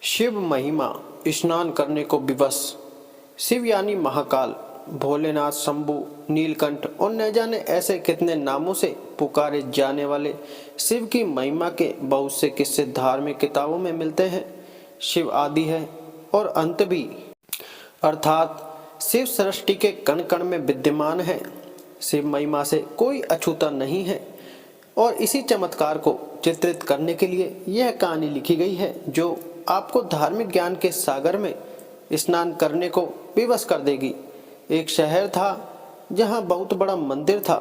शिव महिमा स्नान करने को विवश। शिव यानी महाकाल, भोलेनाथ, शंभु, नीलकंठ और न जाने ऐसे कितने नामों से पुकारे जाने वाले शिव की महिमा के बहुत से किस्से धार्मिक किताबों में मिलते हैं। शिव आदि है और अंत भी, अर्थात शिव सृष्टि के कण कण में विद्यमान है। शिव महिमा से कोई अछूता नहीं है और इसी चमत्कार को चित्रित करने के लिए यह कहानी लिखी गई है, जो आपको धार्मिक ज्ञान के सागर में स्नान करने को विवश कर देगी। एक शहर था जहां बहुत बड़ा मंदिर था।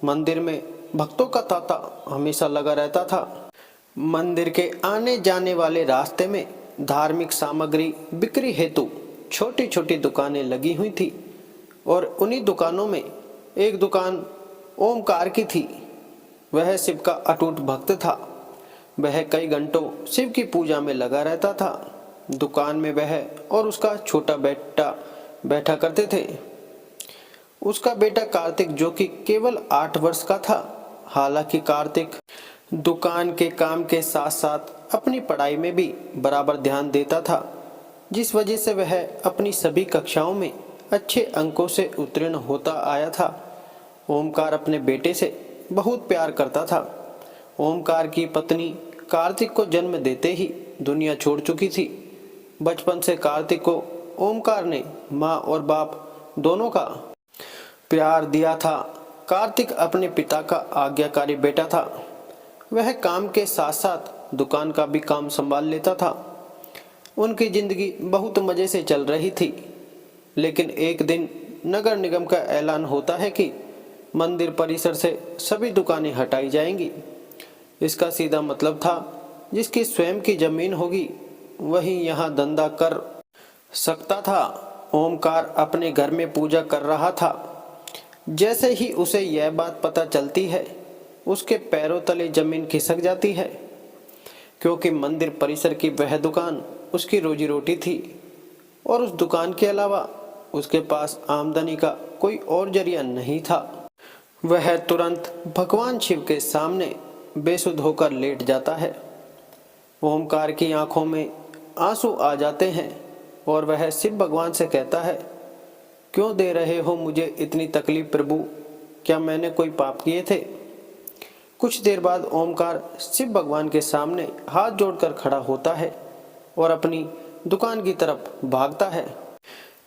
मंदिर में भक्तों का तांता हमेशा लगा रहता था। मंदिर के आने जाने वाले रास्ते में धार्मिक सामग्री बिक्री हेतु छोटी छोटी दुकानें लगी हुई थी और उन्हीं दुकानों में एक दुकान ओमकार की थी। वह शिव का अटूट भक्त था। वह कई घंटों शिव की पूजा में लगा रहता था। दुकान में वह और उसका छोटा बेटा बैठा करते थे। उसका बेटा कार्तिक, जो कि केवल 8 वर्ष का था। हालांकि कार्तिक दुकान के काम के साथ साथ अपनी पढ़ाई में भी बराबर ध्यान देता था, जिस वजह से वह अपनी सभी कक्षाओं में अच्छे अंकों से उत्तीर्ण होता आया था। ओमकार अपने बेटे से बहुत प्यार करता था। ओमकार की पत्नी कार्तिक को जन्म देते ही दुनिया छोड़ चुकी थी। बचपन से कार्तिक को ओमकार ने माँ और बाप दोनों का प्यार दिया था। कार्तिक अपने पिता का आज्ञाकारी बेटा था। वह काम के साथ साथ दुकान का भी काम संभाल लेता था। उनकी जिंदगी बहुत मजे से चल रही थी। लेकिन एक दिन नगर निगम का ऐलान होता है कि मंदिर परिसर से सभी दुकानें हटाई जाएंगी। इसका सीधा मतलब था, जिसकी स्वयं की जमीन होगी वही यहाँ धंधा कर सकता था। ओमकार अपने घर में पूजा कर रहा था। जैसे ही उसे यह बात पता चलती है, उसके पैरों तले जमीन खिसक जाती है, क्योंकि मंदिर परिसर की वह दुकान उसकी रोजी रोटी थी और उस दुकान के अलावा उसके पास आमदनी का कोई और जरिया नहीं था। वह तुरंत भगवान शिव के सामने बेसुध होकर लेट जाता है। ओमकार की आंखों में आंसू आ जाते हैं और वह शिव भगवान से कहता है, क्यों दे रहे हो मुझे इतनी तकलीफ प्रभु? क्या मैंने कोई पाप किए थे? कुछ देर बाद ओमकार शिव भगवान के सामने हाथ जोड़कर खड़ा होता है और अपनी दुकान की तरफ भागता है।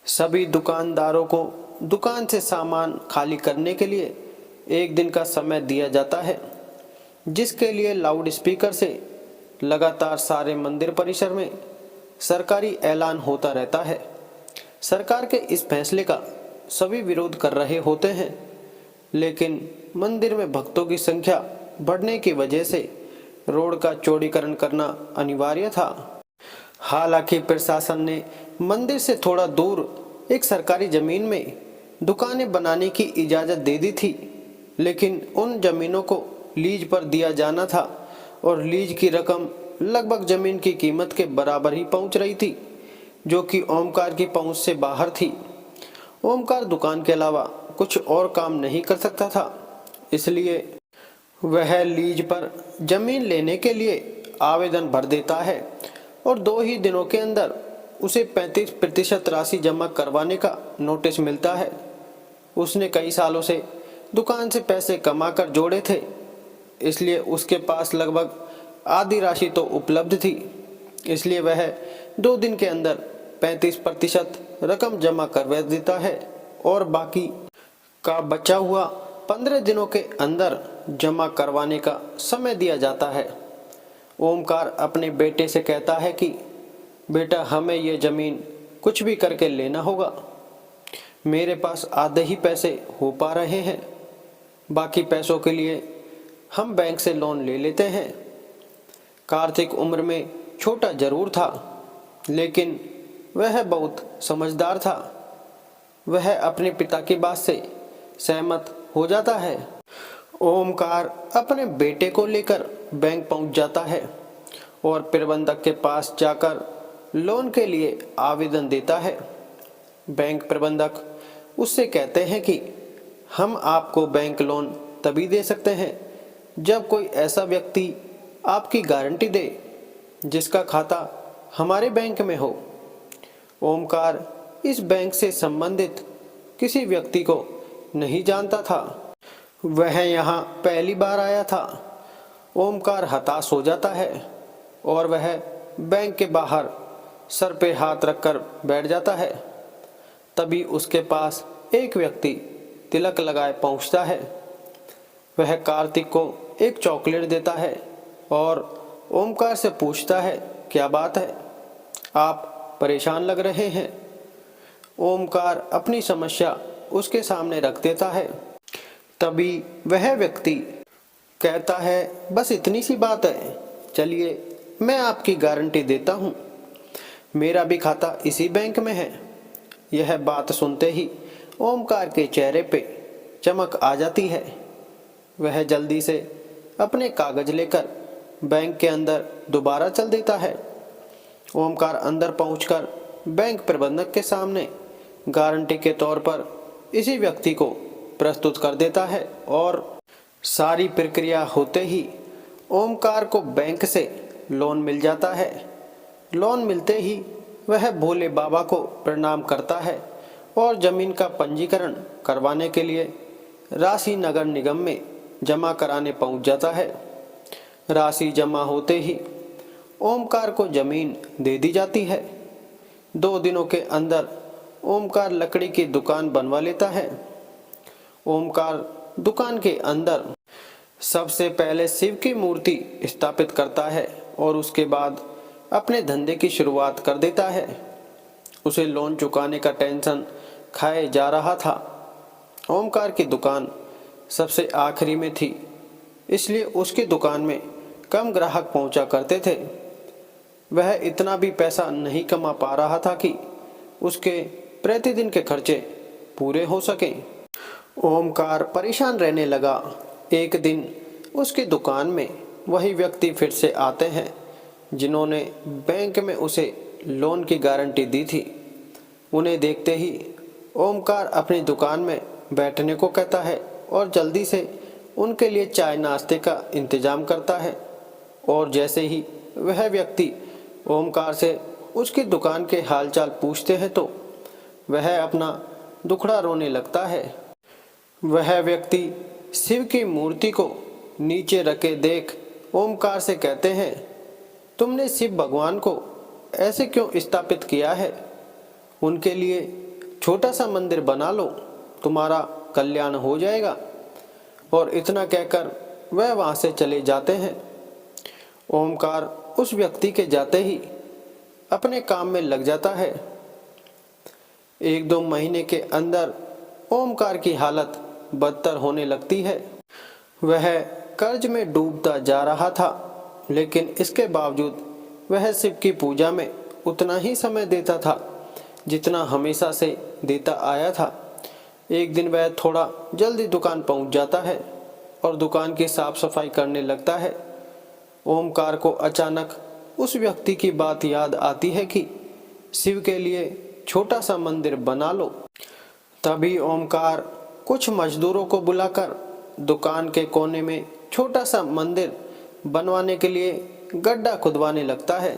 सभी दुकानदारों को दुकान से सामान खाली करने के लिए एक दिन का समय दिया जाता है, जिसके लिए लाउड स्पीकर से लगातार सारे मंदिर परिसर में सरकारी ऐलान होता रहता है। सरकार के इस फैसले का सभी विरोध कर रहे होते हैं, लेकिन मंदिर में भक्तों की संख्या बढ़ने की वजह से रोड का चौड़ीकरण करना अनिवार्य था। हालांकि प्रशासन ने मंदिर से थोड़ा दूर एक सरकारी जमीन में दुकानें बनाने की इजाजत दे दी थी, लेकिन उन जमीनों को लीज पर दिया जाना था और लीज की रकम लगभग जमीन की कीमत के बराबर ही पहुंच रही थी, जो कि ओमकार की पहुंच से बाहर थी। ओमकार दुकान के अलावा कुछ और काम नहीं कर सकता था, इसलिए वह लीज पर जमीन लेने के लिए आवेदन भर देता है और 2 ही दिनों के अंदर उसे 35% राशि जमा करवाने का नोटिस मिलता है। उसने कई सालों से दुकान से पैसे कमाकर जोड़े थे, इसलिए उसके पास लगभग आधी राशि तो उपलब्ध थी। इसलिए वह 2 दिन के अंदर 35% रकम जमा करवा देता है और बाकी का बचा हुआ 15 दिनों के अंदर जमा करवाने का समय दिया जाता है। ओमकार अपने बेटे से कहता है कि बेटा, हमें यह जमीन कुछ भी करके लेना होगा। मेरे पास आधे ही पैसे हो पा रहे हैं, बाकी पैसों के लिए हम बैंक से लोन ले लेते हैं। कार्तिक उम्र में छोटा जरूर था, लेकिन वह बहुत समझदार था। वह अपने पिता की बात से सहमत हो जाता है। ओमकार अपने बेटे को लेकर बैंक पहुंच जाता है और प्रबंधक के पास जाकर लोन के लिए आवेदन देता है। बैंक प्रबंधक उससे कहते हैं कि हम आपको बैंक लोन तभी दे सकते हैं जब कोई ऐसा व्यक्ति आपकी गारंटी दे जिसका खाता हमारे बैंक में हो। ओमकार इस बैंक से संबंधित किसी व्यक्ति को नहीं जानता था। वह यहाँ पहली बार आया था। ओमकार हताश हो जाता है और वह बैंक के बाहर सर पे हाथ रखकर बैठ जाता है। तभी उसके पास एक व्यक्ति तिलक लगाए पहुंचता है। वह कार्तिक को एक चॉकलेट देता है और ओमकार से पूछता है, क्या बात है, आप परेशान लग रहे हैं। ओमकार अपनी समस्या उसके सामने रख देता है। तभी वह व्यक्ति कहता है, बस इतनी सी बात है, चलिए मैं आपकी गारंटी देता हूँ, मेरा भी खाता इसी बैंक में है। यह बात सुनते ही ओमकार के चेहरे पे चमक आ जाती है। वह जल्दी से अपने कागज लेकर बैंक के अंदर दोबारा चल देता है। ओमकार अंदर पहुंचकर बैंक प्रबंधक के सामने गारंटी के तौर पर इसी व्यक्ति को प्रस्तुत कर देता है और सारी प्रक्रिया होते ही ओमकार को बैंक से लोन मिल जाता है। लोन मिलते ही वह भोले बाबा को प्रणाम करता है और जमीन का पंजीकरण करवाने के लिए राशि नगर निगम में जमा कराने पहुंच जाता है। राशि जमा होते ही ओमकार को जमीन दे दी जाती है। 2 दिनों के अंदर ओमकार लकड़ी की दुकान बनवा लेता है। ओमकार दुकान के अंदर सबसे पहले शिव की मूर्ति स्थापित करता है और उसके बाद अपने धंधे की शुरुआत कर देता है। उसे लोन चुकाने का टेंशन खाए जा रहा था। ओमकार की दुकान सबसे आखिरी में थी, इसलिए उसकी दुकान में कम ग्राहक पहुंचा करते थे। वह इतना भी पैसा नहीं कमा पा रहा था कि उसके प्रतिदिन के खर्चे पूरे हो सकें। ओमकार परेशान रहने लगा। एक दिन उसकी दुकान में वही व्यक्ति फिर से आते हैं जिन्होंने बैंक में उसे लोन की गारंटी दी थी। उन्हें देखते ही ओमकार अपनी दुकान में बैठने को कहता है और जल्दी से उनके लिए चाय नाश्ते का इंतजाम करता है। और जैसे ही वह व्यक्ति ओमकार से उसकी दुकान के हालचाल पूछते हैं तो वह अपना दुखड़ा रोने लगता है। वह व्यक्ति शिव की मूर्ति को नीचे रखे देख ओमकार से कहते हैं, तुमने शिव भगवान को ऐसे क्यों स्थापित किया है? उनके लिए छोटा सा मंदिर बना लो, तुम्हारा कल्याण हो जाएगा। और इतना कहकर वह वहां से चले जाते हैं। ओमकार उस व्यक्ति के जाते ही अपने काम में लग जाता है। 1-2 महीने के अंदर ओमकार की हालत बदतर होने लगती है। वह कर्ज में डूबता जा रहा था, लेकिन इसके बावजूद वह शिव की पूजा में उतना ही समय देता था जितना हमेशा से देता आया था। एक दिन वह थोड़ा जल्दी दुकान पहुंच जाता है और दुकान की साफ सफाई करने लगता है। ओमकार को अचानक उस व्यक्ति की बात याद आती है कि शिव के लिए छोटा सा मंदिर बना लो। तभी ओमकार कुछ मजदूरों को बुलाकर दुकान के कोने में छोटा सा मंदिर बनवाने के लिए गड्ढा खुदवाने लगता है।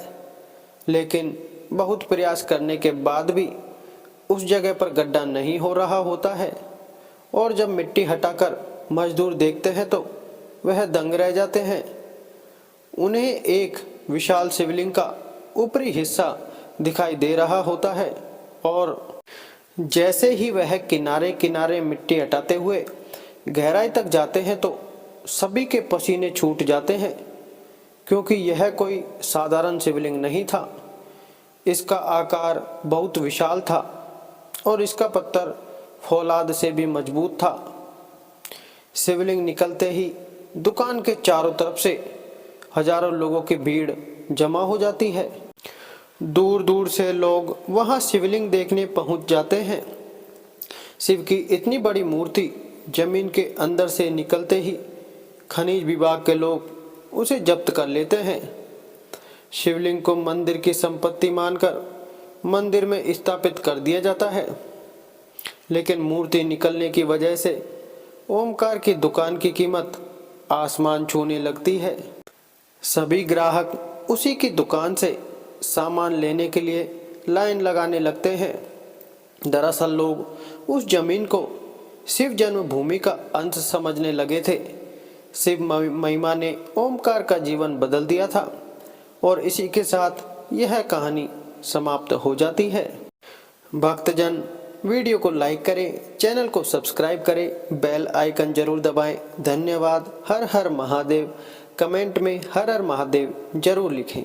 लेकिन बहुत प्रयास करने के बाद भी उस जगह पर गड्ढा नहीं हो रहा होता है और जब मिट्टी हटाकर मजदूर देखते हैं तो वह दंग रह जाते हैं। उन्हें एक विशाल शिवलिंग का ऊपरी हिस्सा दिखाई दे रहा होता है और जैसे ही वह किनारे किनारे मिट्टी हटाते हुए गहराई तक जाते हैं तो सभी के पसीने छूट जाते हैं, क्योंकि यह कोई साधारण शिवलिंग नहीं था। इसका आकार बहुत विशाल था और इसका पत्थर फौलाद से भी मजबूत था। शिवलिंग निकलते ही दुकान के चारों तरफ से हजारों लोगों की भीड़ जमा हो जाती है। दूर दूर से लोग वहां शिवलिंग देखने पहुंच जाते हैं। शिव की इतनी बड़ी मूर्ति जमीन के अंदर से निकलते ही खनिज विभाग के लोग उसे जब्त कर लेते हैं। शिवलिंग को मंदिर की संपत्ति मानकर मंदिर में स्थापित कर दिया जाता है, लेकिन मूर्ति निकलने की वजह से ओमकार की दुकान की कीमत आसमान छूने लगती है। सभी ग्राहक उसी की दुकान से सामान लेने के लिए लाइन लगाने लगते हैं। दरअसल लोग उस जमीन को शिव जन्मभूमि का अंश समझने लगे थे। शिव महिमा ने ओमकार का जीवन बदल दिया था और इसी के साथ यह कहानी समाप्त हो जाती है। भक्तजन वीडियो को लाइक करें, चैनल को सब्सक्राइब करें, बेल आइकन जरूर दबाएं। धन्यवाद। हर हर महादेव। कमेंट में हर हर महादेव जरूर लिखें।